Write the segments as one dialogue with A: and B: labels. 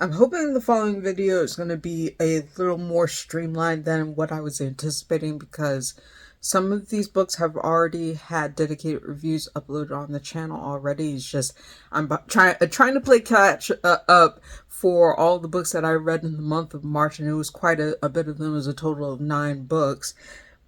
A: I'm hoping the following video is going to be a little more streamlined than what I was anticipating, because some of these books have already had dedicated reviews uploaded on the channel already. It's just I'm trying to play catch up for all the books that I read in the month of March, and it was quite a bit of them. It was a total of 9 books.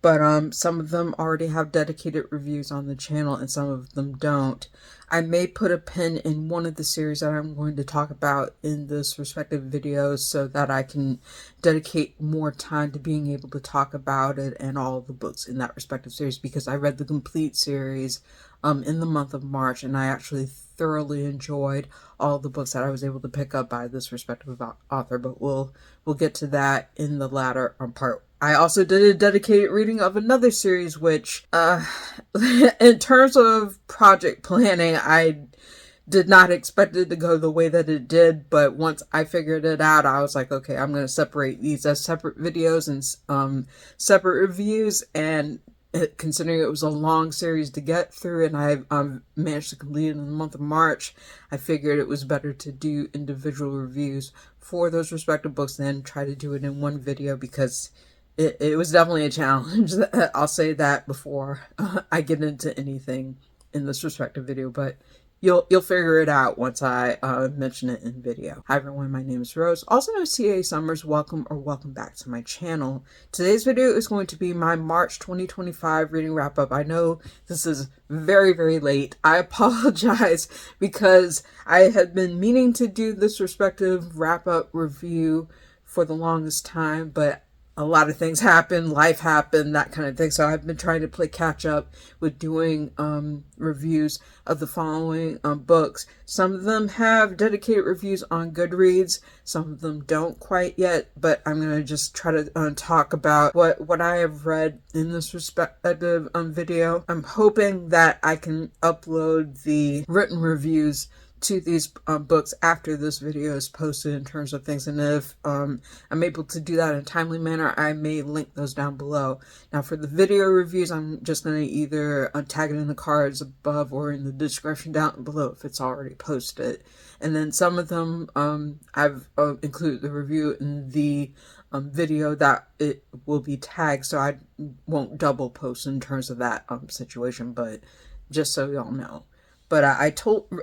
A: But some of them already have dedicated reviews on the channel and some of them don't. I may put a pin in one of the series that I'm going to talk about in this respective video so that I can dedicate more time to being able to talk about it and all the books in that respective series, because I read the complete series in the month of March, and I actually thoroughly enjoyed all the books that I was able to pick up by this respective author. But we'll get to that in the latter part. I also did a dedicated reading of another series, which, in terms of project planning, I did not expect it to go the way that it did. But once I figured it out, I was like, okay, I'm going to separate these as separate videos and separate reviews. And considering it was a long series to get through, and I managed to complete it in the month of March, I figured it was better to do individual reviews for those respective books than try to do it in one video, because it was definitely a challenge. I'll say that before I get into anything in this respective video, but you'll figure it out once I mention it in video. Hi everyone, my name is Rose, also known as CA Summers. Welcome back to my channel. Today's video is going to be my March 2025 reading wrap up. I know this is very late. I apologize, because I had been meaning to do this respective wrap up review for the longest time, but a lot of things happen, life happened, that kind of thing. So I've been trying to play catch up with doing reviews of the following books. Some of them have dedicated reviews on Goodreads. Some of them don't quite yet, but I'm going to just try to talk about what I have read in this respective video. I'm hoping that I can upload the written reviews to these books after this video is posted, in terms of things, and if I'm able to do that in a timely manner, I may link those down below. Now for the video reviews, I'm just going to either tag it in the cards above or in the description down below if it's already posted. And then some of them I've included the review in the video that it will be tagged, so I won't double post in terms of that situation, but just so y'all know. But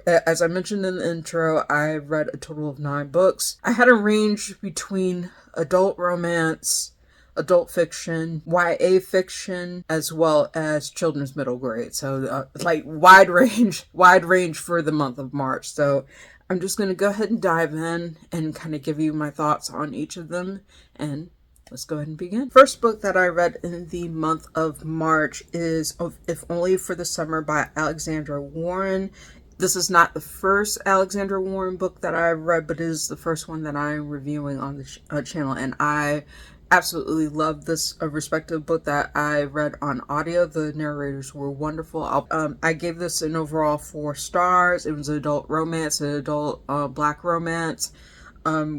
A: as I mentioned in the intro, I read a total of 9 books. I had a range between adult romance, adult fiction, YA fiction, as well as children's middle grade. So like wide range for the month of March. So I'm just going to go ahead and dive in and kind of give you my thoughts on each of them, and let's go ahead and begin. First book that I read in the month of March is If Only for the Summer by Alexandra Warren. This is not the first Alexandra Warren book that I've read, but it is the first one that I'm reviewing on the channel, and I absolutely love this respective book that I read on audio. The narrators were wonderful. I gave this an overall 4 stars. It was an adult romance, an adult black romance,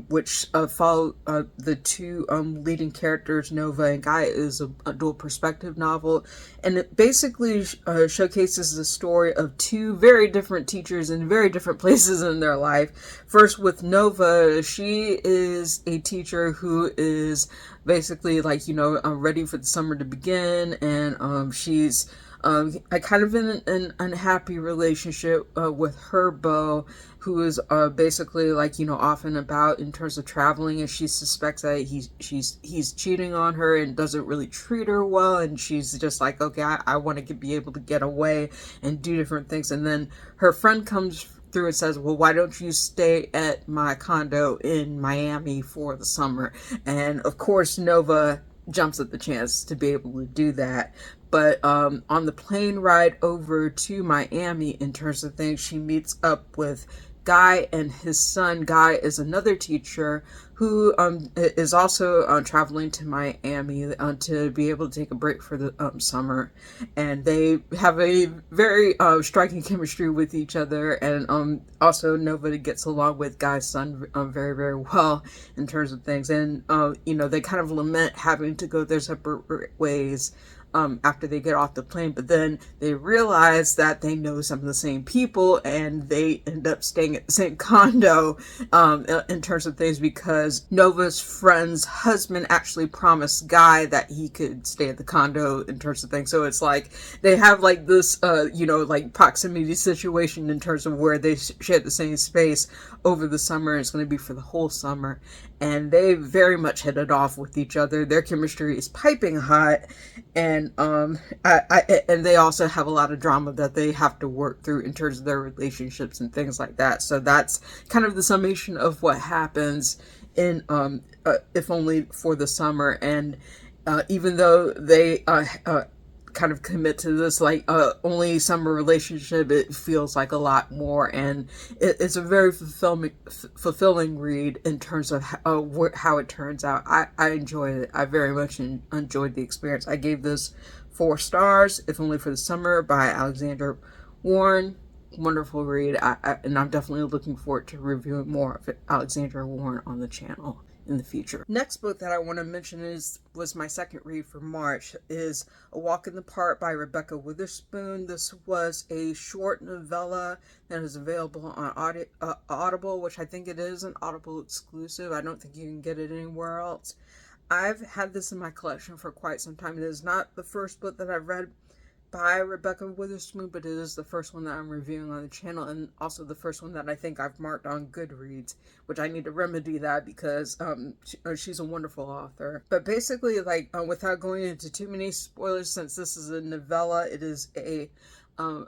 A: which follow the 2 leading characters, Nova and Guy. Is a dual perspective novel, and it basically showcases the story of 2 very different teachers in very different places in their life. First with Nova, she is a teacher who is basically like, ready for the summer to begin, and she's kind of in an unhappy relationship with her beau, who is basically like, off and about in terms of traveling, and she suspects that he's cheating on her and doesn't really treat her well, and she's just like, okay, I want to be able to get away and do different things. And then her friend comes through and says, well, why don't you stay at my condo in Miami for the summer? And of course Nova jumps at the chance to be able to do that. But on the plane ride over to Miami, in terms of things, she meets up with Guy and his son. Guy is another teacher who is also traveling to Miami to be able to take a break for the summer, and they have a very striking chemistry with each other. And also Nova gets along with Guy's son very well in terms of things, and they kind of lament having to go their separate ways after they get off the plane, but then they realize that they know some of the same people and they end up staying at the same condo in terms of things, because Nova's friend's husband actually promised Guy that he could stay at the condo in terms of things. So it's like they have like this like proximity situation in terms of where they share the same space over the summer. It's going to be for the whole summer, and they very much hit it off with each other. Their chemistry is piping hot, and and they also have a lot of drama that they have to work through in terms of their relationships and things like that. So that's kind of the summation of what happens in If Only for the Summer. And even though they kind of commit to this like only summer relationship, it feels like a lot more, and it's a very fulfilling read in terms of how it turns out. I enjoyed it. I very much enjoyed the experience. I gave this 4 stars, If Only for the Summer by Alexandra Warren. Wonderful read, and I'm definitely looking forward to reviewing more of Alexandra Warren on the channel in the future. Next book that I want to mention was my second read for March, is A Walk in the Park by Rebekah Weatherspoon. This was a short novella that is available on Audible, which I think it is an Audible exclusive. I don't think you can get it anywhere else. I've had this in my collection for quite some time. It is not the first book that I've read by Rebekah Weatherspoon, but it is the first one that I'm reviewing on the channel, and also the first one that I think I've marked on Goodreads, which I need to remedy that because she's a wonderful author. But basically, like, without going into too many spoilers, since this is a novella, it is a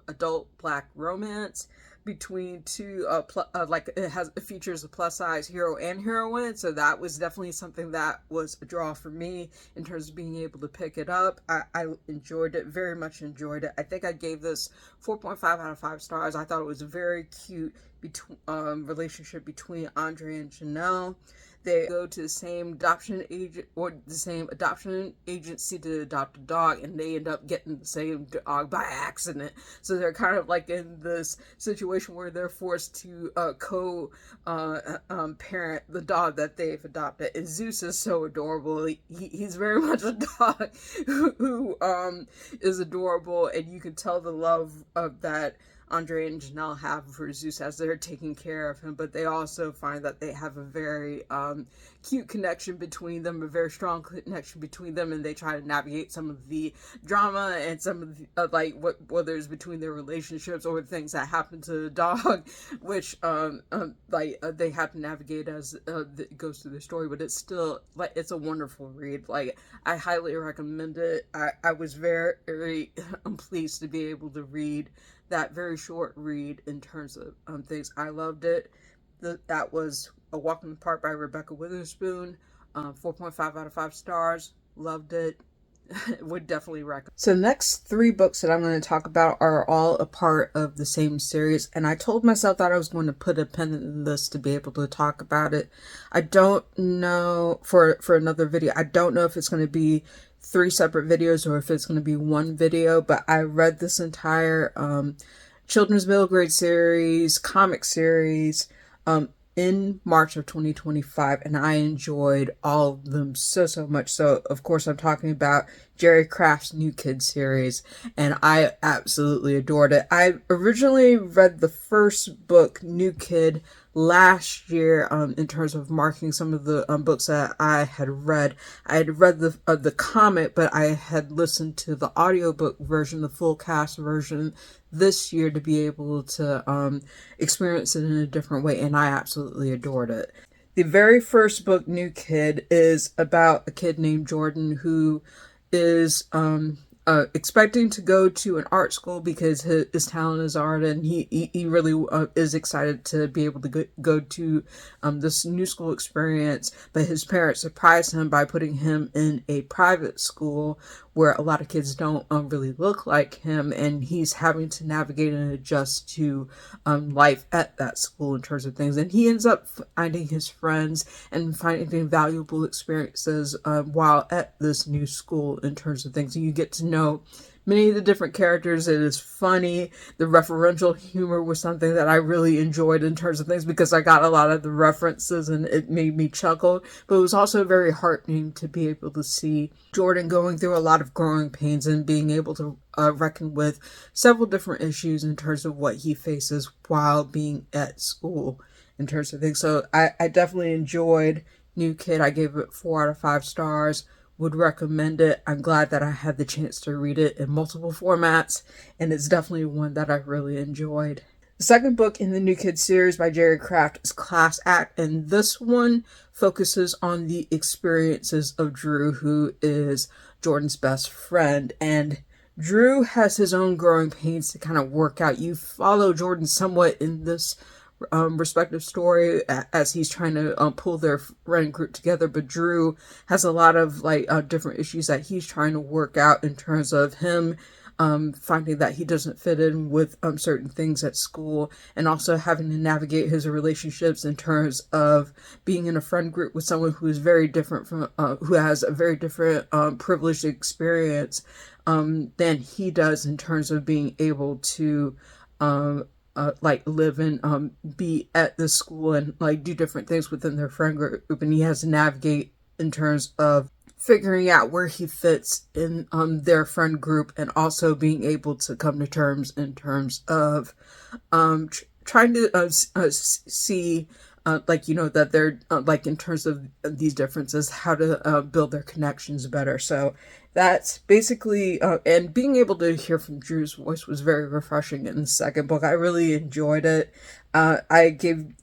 A: adult Black romance between two it features a plus size hero and heroine, so that was definitely something that was a draw for me in terms of being able to pick it up. I enjoyed it, very much enjoyed it. I think I gave this 4.5 out of 5 stars. I thought it was a very cute relationship between Andre and Janelle. They go to the same adoption agency to adopt a dog, and they end up getting the same dog by accident. So they're kind of like in this situation where they're forced to parent the dog that they've adopted. And Zeus is so adorable. He's very much a dog who is adorable, and you can tell the love of that Andre and Janelle have for Zeus as they're taking care of him, but they also find that they have a very cute connection between them, a very strong connection between them, and they try to navigate some of the drama and some of the, whether it's between their relationships or things that happen to the dog, which they have to navigate as it goes through the story. But it's still it's a wonderful read. I highly recommend it. I was very, very pleased to be able to read that very short read in terms of things. I loved it. That was A Walk in the Park by Rebekah Weatherspoon. 4.5 out of 5 stars. Loved it. Would definitely recommend. So the next 3 books that I'm going to talk about are all a part of the same series, and I told myself that I was going to put a pin in this to be able to talk about it. I don't know, for another video, I don't know if it's going to be 3 separate videos or if it's going to be 1 video, but I read this entire children's middle grade series, comic series, in March of 2025, and I enjoyed all of them so much. So of course I'm talking about Jerry Craft's New Kid series, and I absolutely adored it. I originally read the first book, New Kid, last year in terms of marking some of the books that I had read. I had read the comic, but I had listened to the audiobook version, the full cast version, this year to be able to experience it in a different way, and I absolutely adored it. The very first book, New Kid, is about a kid named Jordan who is expecting to go to an art school because his talent is art, and he really is excited to be able to go to this new school experience. But his parents surprise him by putting him in a private school where a lot of kids don't really look like him, and he's having to navigate and adjust to life at that school in terms of things. And he ends up finding his friends and finding valuable experiences while at this new school in terms of things. And you get to many of the different characters. It is funny. The referential humor was something that I really enjoyed in terms of things, because I got a lot of the references and it made me chuckle. But it was also very heartening to be able to see Jordan going through a lot of growing pains and being able to reckon with several different issues in terms of what he faces while being at school in terms of things. So I definitely enjoyed New Kid. I gave it 4 out of 5 stars. Would recommend it. I'm glad that I had the chance to read it in multiple formats, and it's definitely one that I really enjoyed. The second book in the New Kid series by Jerry Craft is Class Act, and this one focuses on the experiences of Drew, who is Jordan's best friend. And Drew has his own growing pains to kind of work out. You follow Jordan somewhat in this respective story as he's trying to pull their friend group together, but Drew has a lot of different issues that he's trying to work out in terms of him finding that he doesn't fit in with certain things at school, and also having to navigate his relationships in terms of being in a friend group with someone who is very different from who has a very different privileged experience than he does, in terms of being able to live and be at the school and do different things within their friend group, and he has to navigate in terms of figuring out where he fits in their friend group, and also being able to come to terms in terms of trying to see that they're in terms of these differences, how to build their connections better. So that's basically and being able to hear from Drew's voice was very refreshing in the second book. I really enjoyed it. I gave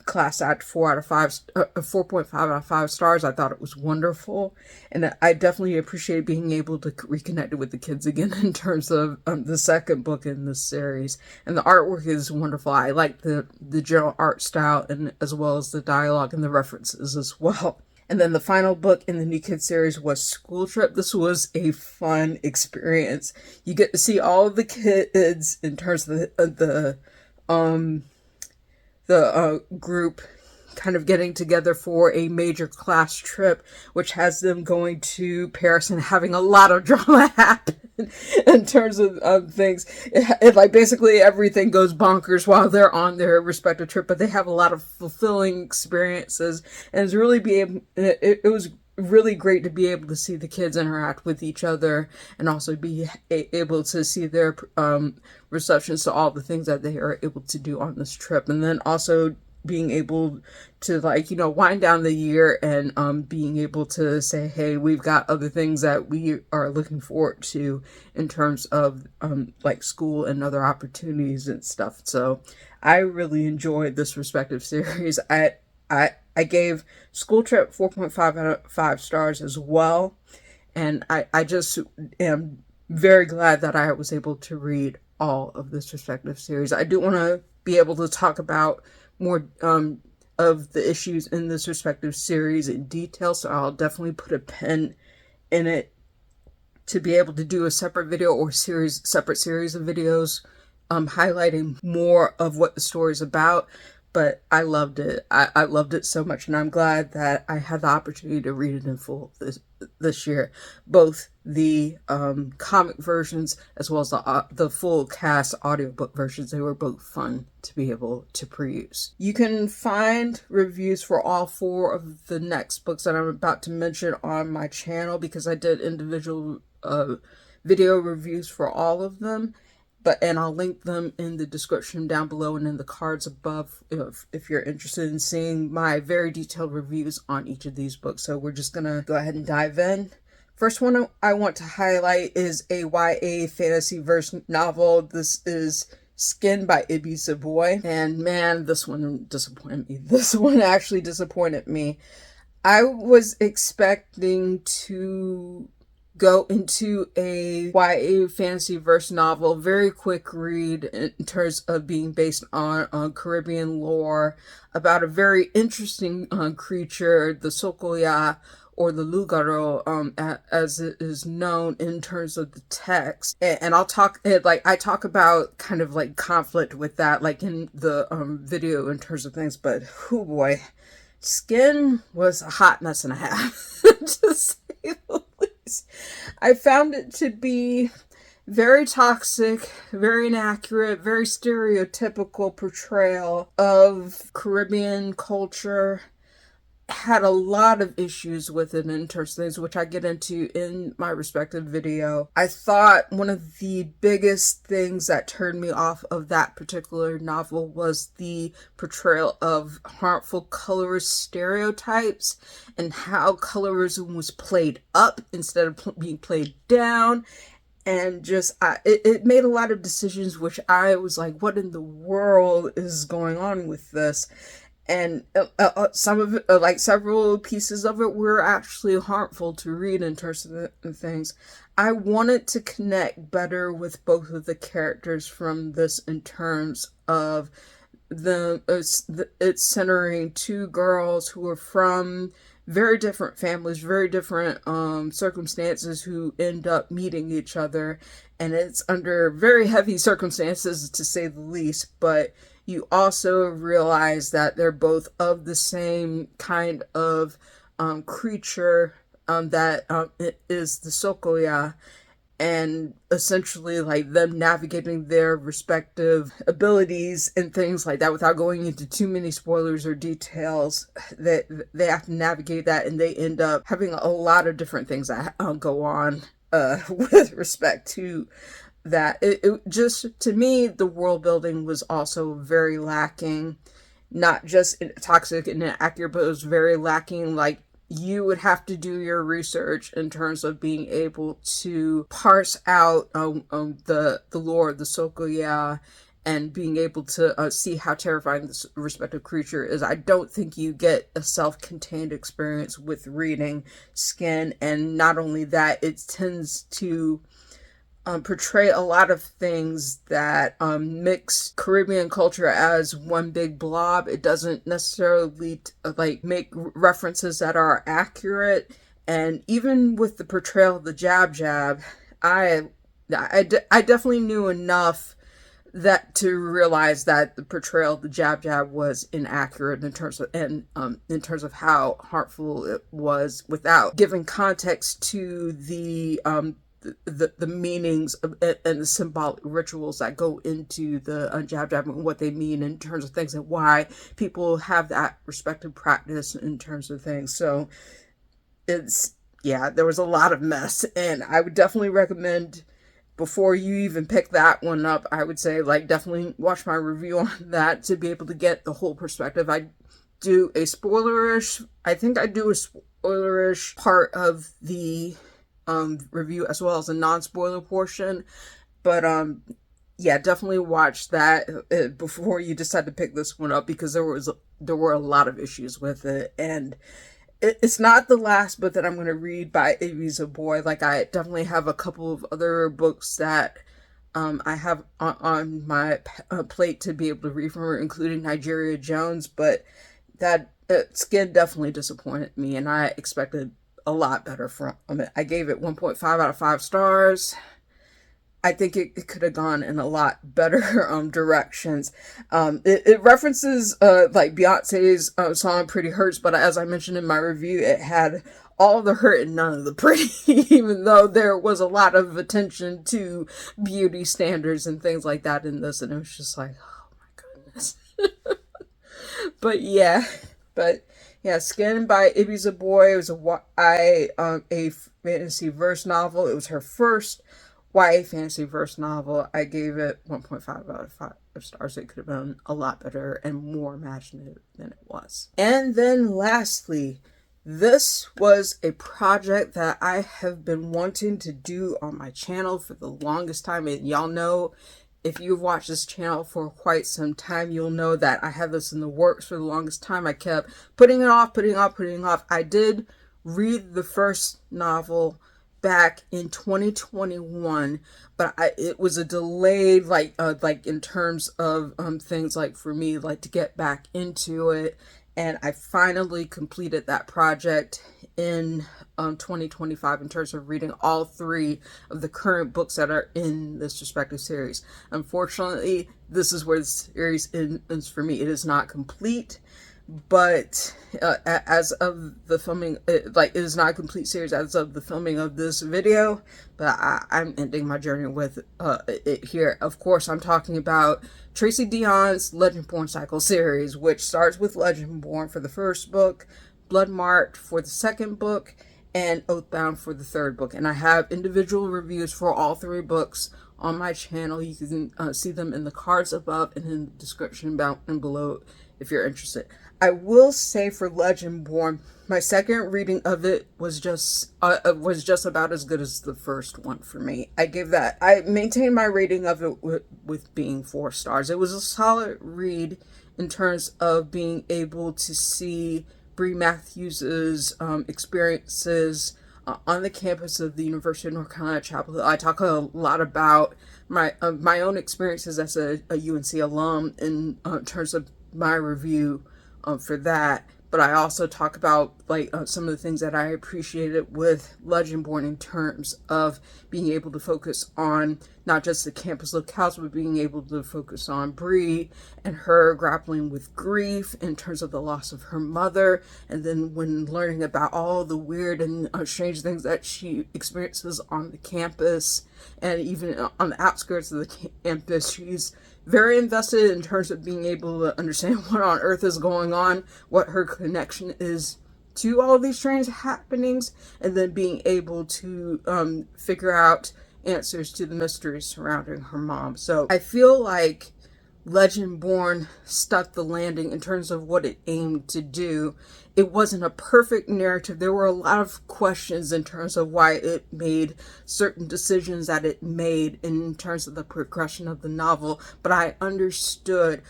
A: Class Act 4.5 out of 5 stars. I thought it was wonderful, and I definitely appreciate being able to reconnect with the kids again in terms of the second book in this series. And the artwork is wonderful. I like the general art style, and as well as the dialogue and the references as well. And then the final book in the New Kid series was School Trip. This was a fun experience. You get to see all of the kids in terms of the group kind of getting together for a major class trip, which has them going to Paris and having a lot of drama happen in terms of things. It basically everything goes bonkers while they're on their respective trip, but they have a lot of fulfilling experiences, and it was really great to be able to see the kids interact with each other, and also be able to see their receptions to all the things that they are able to do on this trip. And then also being able to wind down the year, and being able to say, hey, we've got other things that we are looking forward to in terms of school and other opportunities and stuff. So I really enjoyed this respective series. I gave School Trip 4.5 out of 5 stars as well. And I just am very glad that I was able to read all of this respective series. I do want to be able to talk about more of the issues in this respective series in detail, so I'll definitely put a pin in it to be able to do a separate video or separate series of videos highlighting more of what the story is about. But I loved it. I loved it so much, and I'm glad that I had the opportunity to read it in full this year. Both the comic versions as well as the full cast audiobook versions. They were both fun to be able to peruse. You can find reviews for all 4 of the next books that I'm about to mention on my channel, because I did individual video reviews for all of them. And I'll link them in the description down below and in the cards above if you're interested in seeing my very detailed reviews on each of these books. So we're just going to go ahead and dive in. First one I want to highlight is a YA fantasy verse novel. This is Skin by Ibi Zoboi. And man, this one disappointed me. This one actually disappointed me. I was expecting to go into a YA fantasy verse novel, very quick read in terms of being based on Caribbean lore, about a very interesting creature, the Sokoya, or the Lugaro, as it is known in terms of the text. And I'll talk, I talk about kind of conflict with that, in the video in terms of things, but oh boy, Skin was a hot mess and a half, to say the least. I found it to be very toxic, very inaccurate, very stereotypical portrayal of Caribbean culture. Had a lot of issues with it in terms of things which I get into in my respective video. I thought one of the biggest things that turned me off of that particular novel was the portrayal of harmful colorist stereotypes and how colorism was played up instead of being played down. And just, it made a lot of decisions which I was like, what in the world is going on with this? And some of it, like several pieces of it, were actually harmful to read in terms of the things. I wanted to connect better with both of the characters from this in terms of it's centering two girls who are from very different families, very different circumstances, who end up meeting each other, and it's under very heavy circumstances, to say the least, but you also realize that they're both of the same kind of creature that it is the Sokoya, and essentially like them navigating their respective abilities and things like that without going into too many spoilers or details. That they have to navigate that, and they end up having a lot of different things that go on with respect to that. It just, to me, the world building was also very lacking, not just toxic and inaccurate, but it was very lacking. Like, you would have to do your research in terms of being able to parse out the lore of the Sokoya and being able to see how terrifying this respective creature is. I don't think you get a self-contained experience with reading Skin, and not only that, it tends to portray a lot of things that mix Caribbean culture as one big blob. It doesn't necessarily like make references that are accurate. And even with the portrayal of the Jab, I definitely knew enough that to realize that the portrayal of the Jab was inaccurate in terms of how harmful it was, without giving context to the meanings of, and the symbolic rituals that go into the Jab and what they mean in terms of things, and why people have that respective practice in terms of things. So it's, yeah, there was a lot of mess, and I would definitely recommend, before you even pick that one up, I would say, like, definitely watch my review on that to be able to get the whole perspective. I do a spoilerish part of the review, as well as a non-spoiler portion, but yeah, definitely watch that before you decide to pick this one up, because there were a lot of issues with it. And it's not the last book that I'm going to read by Ibi Zoboi. Like, I definitely have a couple of other books that I have on my plate to be able to read from her, including Nigeria Jones, but that Skin definitely disappointed me, and I expected a lot better from it. I gave it 1.5 out of 5 stars. I think it could have gone in a lot better directions. It references like Beyonce's song Pretty Hurts, but as I mentioned in my review, it had all the hurt and none of the pretty, even though there was a lot of attention to beauty standards and things like that in this, and it was just like, oh my goodness. But yeah, Skin by Ibi Zoboi. It was a fantasy verse novel. It was her first YA fantasy verse novel. I gave it 1.5 out of 5 stars. It could have been a lot better and more imaginative than it was. And then lastly, this was a project that I have been wanting to do on my channel for the longest time. And y'all know, if you've watched this channel for quite some time, you'll know that I had this in the works for the longest time. I kept putting it off. I did read the first novel back in 2021, but it was a delayed, like in terms of things, like for me, like to get back into it. And I finally completed that project in 2025 in terms of reading all 3 of the current books that are in this respective series. Unfortunately, this is where the series ends for me. It is not complete, but as of the filming, it is not a complete series as of the filming of this video, but I'm ending my journey with it here. Of course, I'm talking about Tracy Deonn's Legendborn cycle series, which starts with Legendborn for the first book, Bloodmarked for the second book, and Oathbound for the third book. And I have individual reviews for all three books on my channel. You can see them in the cards above and in the description and below if you're interested. I will say for Legendborn, my second reading of it was just about as good as the first one for me. I maintained my rating of it with being 4 stars. It was a solid read in terms of being able to see Bree Matthews's experiences on the campus of the University of North Carolina Chapel Hill. I talk a lot about my own experiences as a UNC alum in terms of my review for that, but I also talk about some of the things that I appreciated with Legendborn in terms of being able to focus on not just the campus locales, but being able to focus on Bree and her grappling with grief in terms of the loss of her mother, and then when learning about all the weird and strange things that she experiences on the campus and even on the outskirts of the campus. She's very invested in terms of being able to understand what on earth is going on, what her connection is to all these strange happenings, and then being able to figure out answers to the mysteries surrounding her mom. So I feel like Legendborn stuck the landing in terms of what it aimed to do. It wasn't a perfect narrative. There were a lot of questions in terms of why it made certain decisions that it made in terms of the progression of the novel, but I understood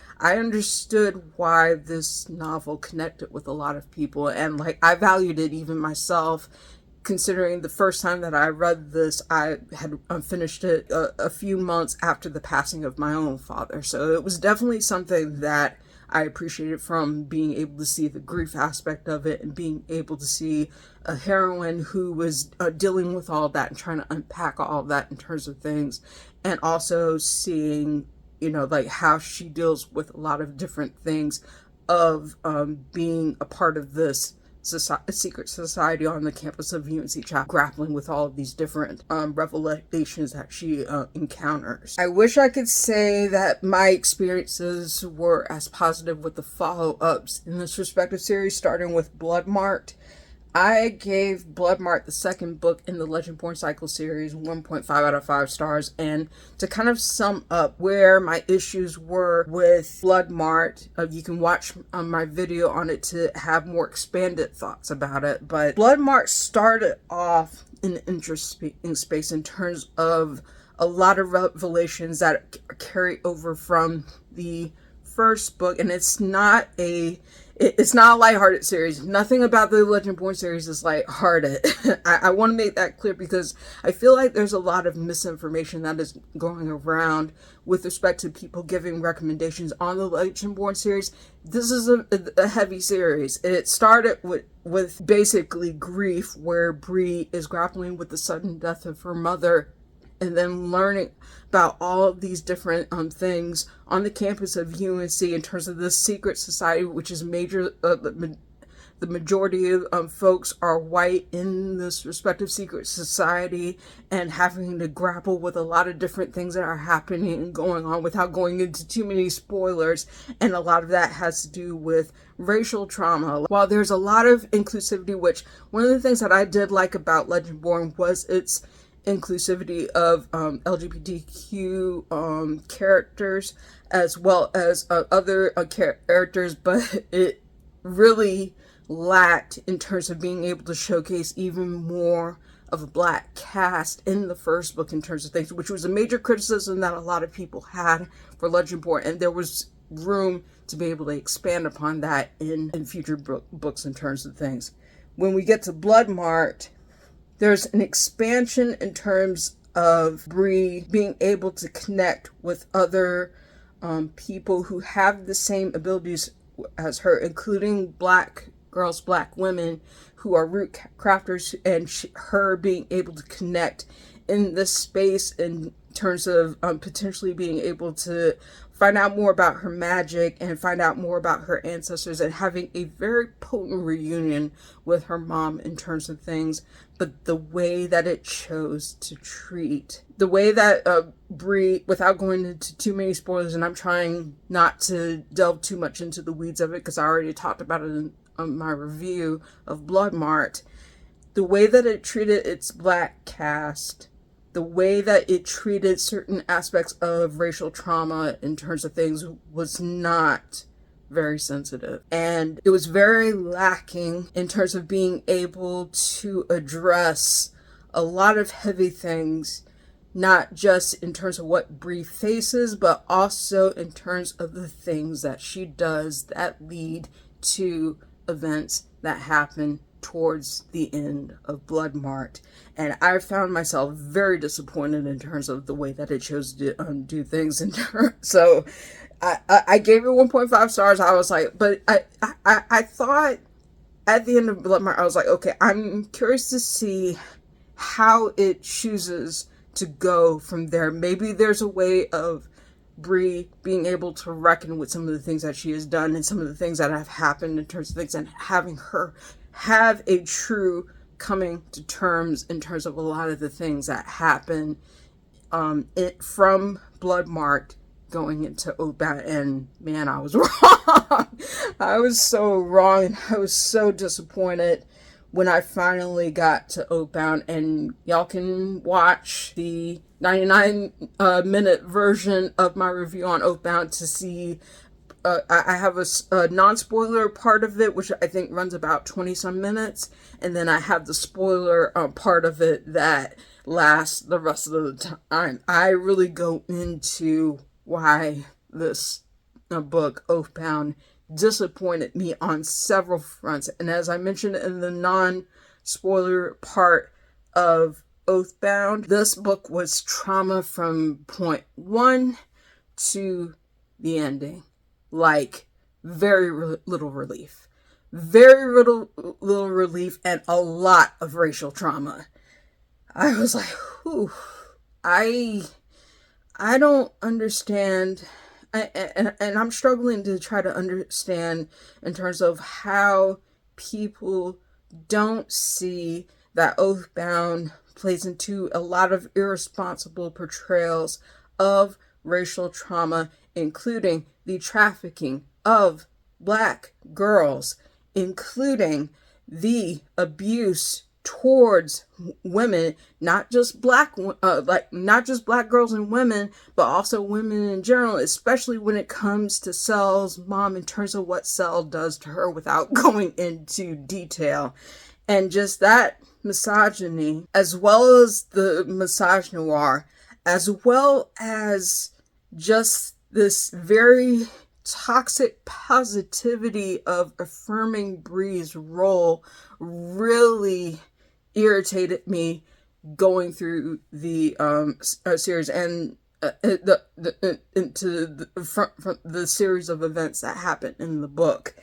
A: why this novel connected with a lot of people, and I valued it even myself, considering the first time that I read this, I had finished it a few months after the passing of my own father. So it was definitely something that I appreciated, from being able to see the grief aspect of it and being able to see a heroine who was dealing with all that and trying to unpack all of that in terms of things, and also seeing, how she deals with a lot of different things of being a part of this secret society on the campus of UNC Chapel, grappling with all of these different revelations that she encounters. I wish I could say that my experiences were as positive with the follow-ups in this respective series, starting with Bloodmarked. I gave Bloodmarked, the second book in the Legendborn cycle series, 1.5 out of 5 stars. And to kind of sum up where my issues were with Bloodmarked, you can watch my video on it to have more expanded thoughts about it. But Bloodmarked started off in an interesting space in terms of a lot of revelations that carry over from the first book, and it's not a lighthearted series. Nothing about the Legendborn series is lighthearted. I want to make that clear, because I feel like there's a lot of misinformation that is going around with respect to people giving recommendations on the Legendborn series. This is a heavy series. It started with basically grief, where Bree is grappling with the sudden death of her mother, and then learning about all of these different things on the campus of UNC in terms of this secret society, which is the majority of folks are white in this respective secret society, and having to grapple with a lot of different things that are happening and going on without going into too many spoilers. And a lot of that has to do with racial trauma. While there's a lot of inclusivity, which one of the things that I did like about Legendborn was its inclusivity of LGBTQ characters, as well as other characters, but it really lacked in terms of being able to showcase even more of a Black cast in the first book in terms of things, which was a major criticism that a lot of people had for Legendborn, and there was room to be able to expand upon that in future books in terms of things. When we get to Bloodmarked, there's an expansion in terms of Bree being able to connect with other people who have the same abilities as her, including Black girls, Black women who are root crafters, and her being able to connect in this space in terms of potentially being able to find out more about her magic and find out more about her ancestors, and having a very potent reunion with her mom in terms of things. But the way that it chose to treat, the way that Bree, without going into too many spoilers, and I'm trying not to delve too much into the weeds of it because I already talked about it in my review of Bloodmarked, the way that it treated its black cast, the way that it treated certain aspects of racial trauma in terms of things was not very sensitive. And it was very lacking in terms of being able to address a lot of heavy things, not just in terms of what Bree faces, but also in terms of the things that she does that lead to events that happen towards the end of Bloodmarked. And I found myself very disappointed in terms of the way that it chose to do things. So I gave it 1.5 stars. I was like, but I thought at the end of Bloodmarked, I was like, okay, I'm curious to see how it chooses to go from there. Maybe there's a way of Bree being able to reckon with some of the things that she has done and some of the things that have happened in terms of things, and having her have a true coming to terms in terms of a lot of the things that happen from Bloodmarked going into Oathbound. And man, I was wrong. I was so wrong, and I was so disappointed when I finally got to Oathbound. And y'all can watch the 99-minute version of my review on Oathbound to see. I have a non-spoiler part of it, which I think runs about 20-some minutes. And then I have the spoiler part of it that lasts the rest of the time. I really go into why this book, Oathbound, disappointed me on several fronts. And as I mentioned in the non-spoiler part of Oathbound, this book was trauma from point one to the ending. Like, very little relief. Very little relief, and a lot of racial trauma. I was like, whew, I don't understand, and I'm struggling to try to understand in terms of how people don't see that Oathbound plays into a lot of irresponsible portrayals of racial trauma, including the trafficking of Black girls, including the abuse towards women, not just Black girls and women, but also women in general, especially when it comes to Sel's mom in terms of what Sel does to her without going into detail. And just that misogyny, as well as the misogynoir, as well as just this very toxic positivity of affirming Bree's role, really irritated me going through the series and into the series of events that happened in the book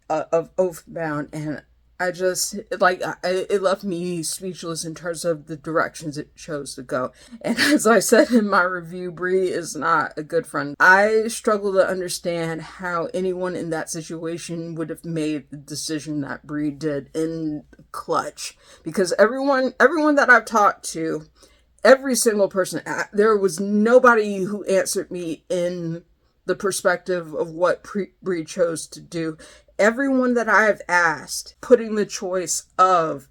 A: of Oathbound. And I just, it left me speechless in terms of the directions it chose to go. And as I said in my review, Bree is not a good friend. I struggle to understand how anyone in that situation would have made the decision that Bree did in clutch. Because everyone that I've talked to, every single person, there was nobody who answered me in the perspective of what Bree chose to do. Everyone that I have asked, putting the choice of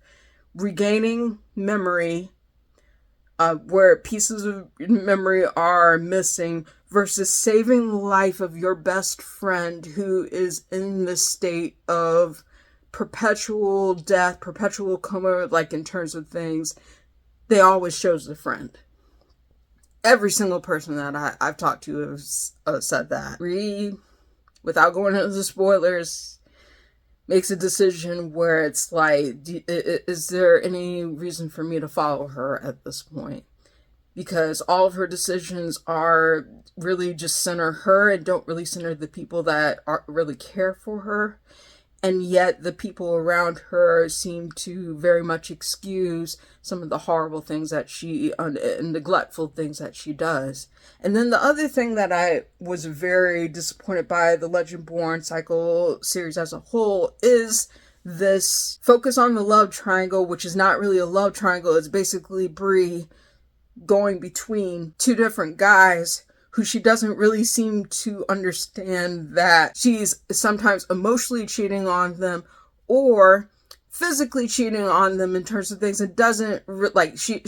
A: regaining memory, where pieces of memory are missing, versus saving the life of your best friend who is in the state of perpetual death, perpetual coma, like in terms of things, they always chose the friend. Every single person that I've talked to has said that. Bree, without going into the spoilers, makes a decision where it's like, is there any reason for me to follow her at this point? Because all of her decisions are really just center her and don't really center the people that really care for her. and yet the people around her seem to very much excuse some of the horrible things that she, and neglectful things that she does. And then the other thing that I was very disappointed by the Legendborn cycle series as a whole is this focus on the love triangle, which is not really a love triangle. It's basically Bree going between two different guys who she doesn't really seem to understand that she's sometimes emotionally cheating on them or physically cheating on them in terms of things. It doesn't like you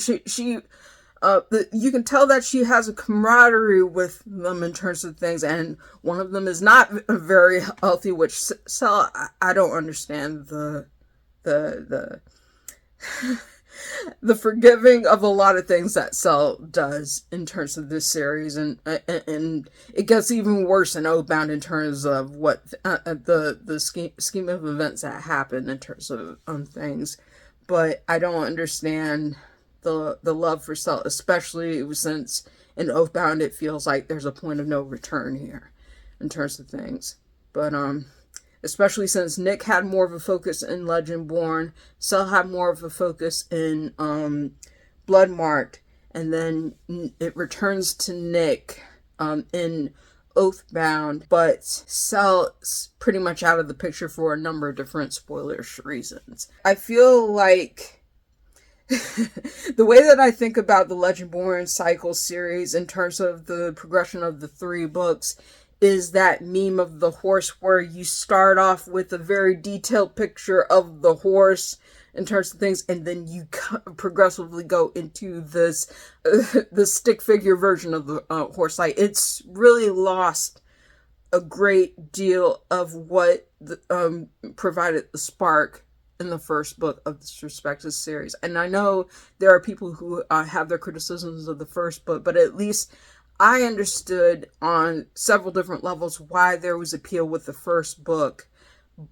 A: can tell that she has a camaraderie with them in terms of things, and one of them is not very healthy, which so I don't understand the the forgiving of a lot of things that Cell does in terms of this series, and it gets even worse in Oathbound in terms of what the scheme of events that happen in terms of things. But I don't understand the love for Cell, especially since in Oathbound it feels like there's a point of no return here in terms of things. But especially since Nick had more of a focus in Legendborn, Cell had more of a focus in Bloodmarked, and then it returns to Nick in Oathbound, but Cell's pretty much out of the picture for a number of different spoilerish reasons. I feel like the way that I think about the Legendborn cycle series in terms of the progression of the 3 books is that meme of the horse where you start off with a very detailed picture of the horse in terms of things, and then you progressively go into this the stick figure version of the horse. Like, it's really lost a great deal of what provided the spark in the first book of this respective series. And I know there are people who have their criticisms of the first book, but at least I understood on several different levels why there was appeal with the first book,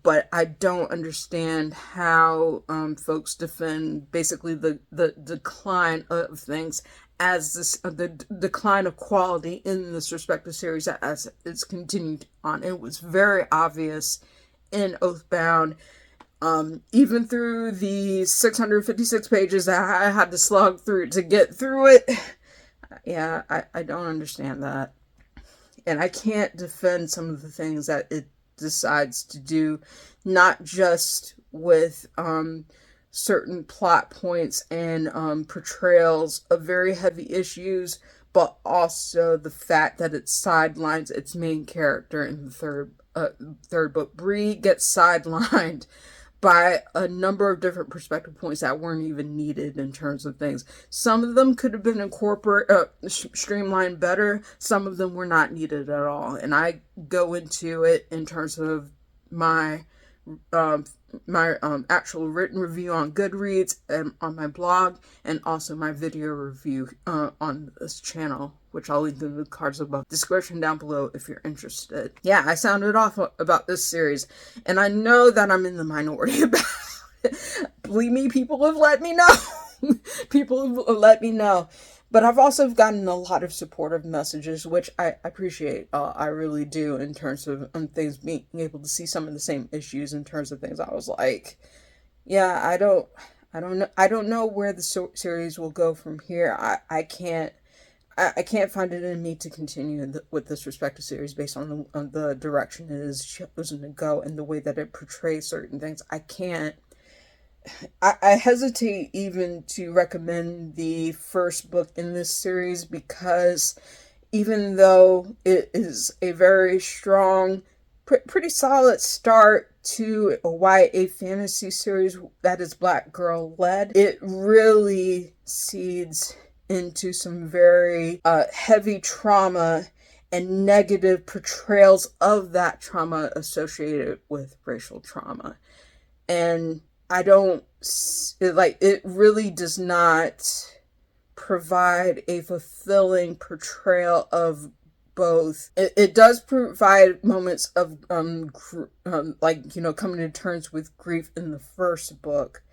A: but I don't understand how folks defend basically the decline of things as the decline of quality in this respective series as it's continued on. It was very obvious in Oathbound, even through the 656 pages that I had to slog through to get through it. Yeah, I don't understand that. And I can't defend some of the things that it decides to do, not just with certain plot points and portrayals of very heavy issues, but also the fact that it sidelines its main character in the third book. Bree gets sidelined by a number of different perspective points that weren't even needed in terms of things. Some of them could have been streamlined better. Some of them were not needed at all. And I go into it in terms of my actual written review on Goodreads and on my blog, and also my video review on this channel, which I'll leave in the cards above, description down below if you're interested. Yeah, I sounded off about this series, and I know that I'm in the minority about it. Believe me, people have let me know. People have let me know. But I've also gotten a lot of supportive messages, which I appreciate. I really do, in terms of things, being able to see some of the same issues in terms of things. I was like, yeah, I don't know where the series will go from here. I can't find it in me to continue with this respective series based on the direction it is chosen to go and the way that it portrays certain things. I can't. I hesitate even to recommend the first book in this series, because even though it is a very strong, pretty solid start to a YA fantasy series that is Black girl led, it really seeds into some very heavy trauma and negative portrayals of that trauma associated with racial trauma. And it really does not provide a fulfilling portrayal of both. It does provide moments of coming to terms with grief in the first book,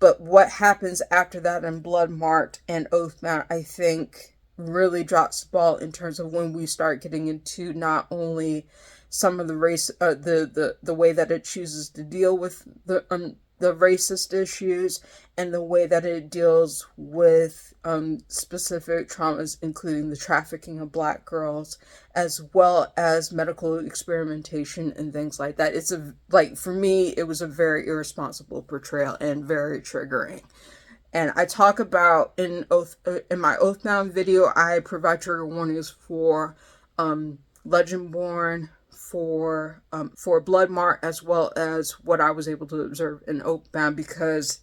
A: but what happens after that in Bloodmarked and Oathbound, I think, really drops the ball in terms of when we start getting into not only some of the the way that it chooses to deal with the racist issues, and the way that it deals with specific traumas, including the trafficking of Black girls, as well as medical experimentation and things like that. It's for me, it was a very irresponsible portrayal and very triggering. And I talk about in my Oathbound video, I provide trigger warnings for Legendborn, for Bloodmarked, as well as what I was able to observe in Oathbound, because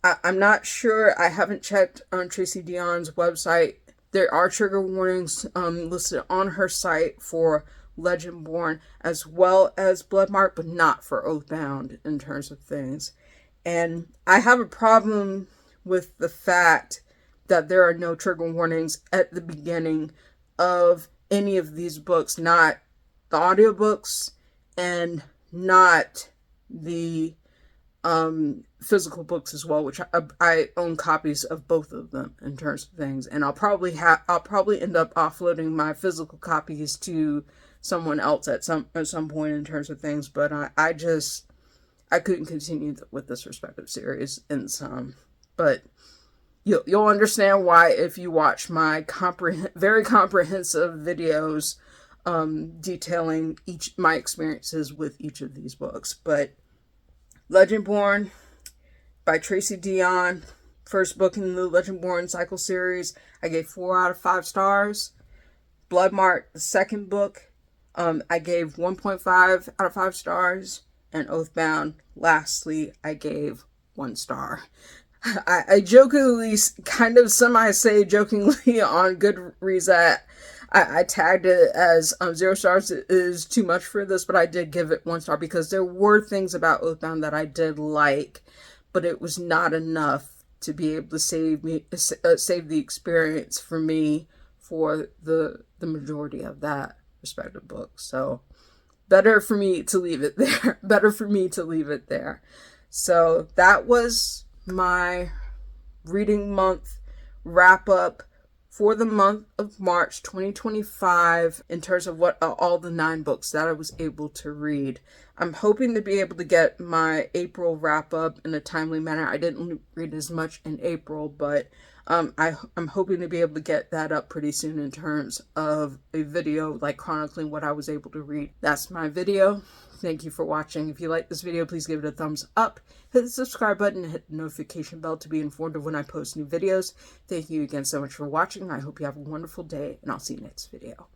A: I'm not sure, I haven't checked on Tracy Deonn's website. There are trigger warnings listed on her site for Legendborn as well as Bloodmarked, but not for Oathbound in terms of things. And I have a problem with the fact that there are no trigger warnings at the beginning of any of these books, not the audiobooks and not the physical books as well, which I own copies of both of them in terms of things, and I'll probably end up offloading my physical copies to someone else at some point in terms of things. But I couldn't continue with this respective series in some, but you'll understand why if you watch my very comprehensive videos detailing my experiences with each of these books. But Legendborn by Tracy Deonn, first book in the Legendborn cycle series, I gave 4 out of 5 stars. Bloodmarked, the second book, I gave 1.5 out of 5 stars. And Oathbound, lastly, I gave 1 star. I jokingly, kind of semi-say jokingly on Goodreads that I tagged it as 0 stars is too much for this, but I did give it 1 star because there were things about Oathbound that I did like, but it was not enough to be able to save the experience for me for the majority of that respective book. So better for me to leave it there. Better for me to leave it there. So that was my reading month wrap up for the month of March 2025 in terms of what all the 9 books that I was able to read. I'm hoping to be able to get my April wrap up in a timely manner. I didn't read as much in April, but I'm hoping to be able to get that up pretty soon in terms of a video like chronicling what I was able to read. That's my video. Thank you for watching. If you like this video, please give it a thumbs up. Hit the subscribe button and hit the notification bell to be informed of when I post new videos. Thank you again so much for watching. I hope you have a wonderful day, and I'll see you next video.